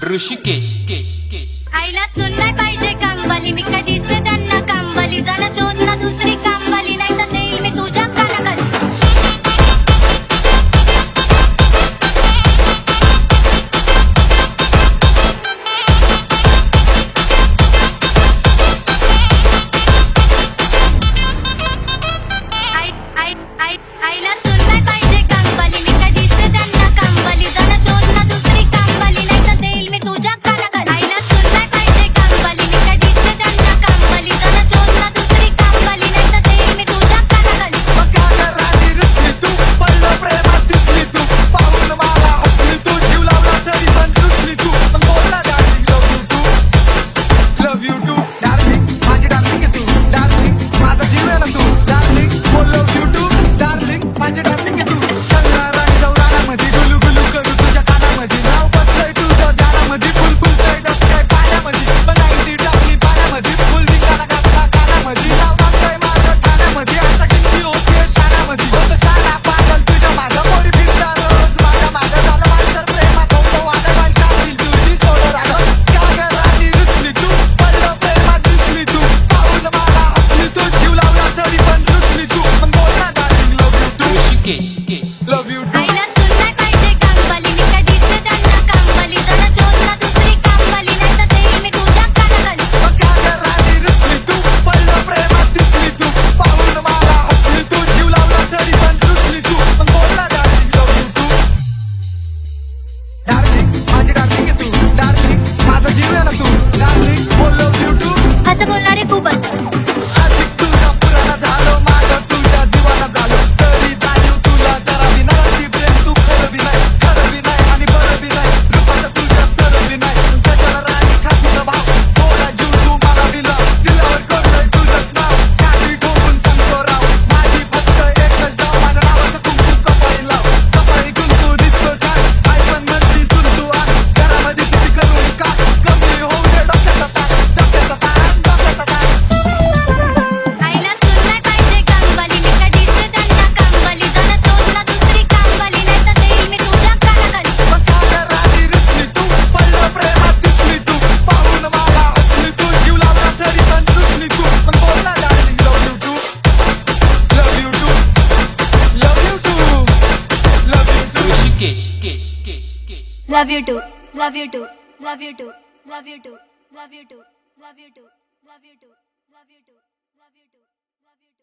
ऋषिकेश आईला सुन नाही पाहिजे कामवाली, मी काय दिसते त्यांना कामवाली. जरा शोध ना दुसरी कामवाली, नाही तर देईल मी तुझ्या कानाखाली. आईला सुन नाही पाहिजे कामवाली, मी काय दिसते त्यांना कामवाली. जरा शोध ना दुसरी कामवाली, नाही तर देईल मी तुझ्या कानाखाली. आईला सुन नाही पाहिजे कामवाली, मी काय दिसते त्यांना कामवाली. जरा शोध ना दुसरी कामवाली, नाही तर देईल मी तुझ्या कानाखाली. राणी रुसली तू, पडलं प्रेमात दिसली तू, पाहून मला हसली तू, जीव लावला तरी पण रुसली तू. पण बोलला darling love you too darling, माझी डार्लिंग आहे तू डार्लिंग, माझा जीव आहे ना तू डार्लिंग. बोल लव यू टू डार्लिंग, माझी डार्लिंग आहे तू. सगळं राणी जाऊ रानामध्ये, गुलू गुलू करू तुझ्या कानामध्ये. नाव बसलंय तुझं दारामध्ये, फुल फुलतंय जसं काय पाण्यामध्ये. पण आईटी टाकली पाण्यामध्ये, फुल दिंगाला घातला कानामध्ये. नाव सांगतंय माझ्या ठाण्यामध्ये, आता किती होतीये शाण्यामध्ये. होतं शाणा पागल तुझ्या माझा, पोरी फिरता रोज माझ्या माझं. झालं माणसं प्रेमात होतो वादळ, वाल काढील तुझी सोडं रागं. का गं राणी रुसली तू, पडलं प्रेमात दिसली तू, पाहून मला हसली तू, जीव लावला तरी पण रुसली तू. पण बोल ना darling love you too love you too. आईला सुन नाही पाहिजे कामवाली, मी काय दिसते त्यांना कामवाली. जरा शोध ना दुसरी कामवाली, नाही तर देईल मी तुझ्या कानाखाली. का गं राणी रुसली तू, पडलं प्रेमात दिसली तू, पाहून मला हसली तू, जीव लावला तरी पण रुसली तू. पण बोल ना darling love you too darling, माझी डार्लिंग आहे तू डार्लिंग, माझा जीव आहे ना तू डार्लिंग. बोल लव यू टू. असं बोलणारे खूप असतात. आशिक तुझा पुराणा झालो, माझं तुझ्या दिवाना झालो, तरी जाणीव तुला जरा बी नाही. ती प्रेम तू खरं बी नाही, खरं बी नाही आणि बरं बी नाही. रूपाच्या तुझ्या सरं बी नाही, कशाला राणी खाती न भाव. थोडा जीव तू मला दिला, दिल्यावर कळलंय तुझंच नाव. छाती ठोकून सांगतो राव, माझी फक्त एकच डाव. माझ्या नावाचं कुंकू कपाळी लाव, कपाळी कुंकू दिसतो छान. आई पण म्हणती सुन तू आण, घरामध्ये किती करून का कमी होऊ दे डोक्याचा ताण, डोक्याचा ताण, डोक्याचा ताण. आईला सुन नाही पाहिजे कामवाली, मी काय दिसते त्यांना कामवाली. जरा शोध ना दुसरी कामवाली, नाही तर देईल मी तुझ्या कानाखाली. मग का गं राणी रुसली तू, पडलं प्रेमात दिसली तू, पाहून मला हसली तू, जीव लावला तरी पण रुसली तू. पण बोल ना darling love you too love you too love you too love you too. Love you too, love you too, love you too, love you too, love you too, love you too, love you too, love you too, love you too.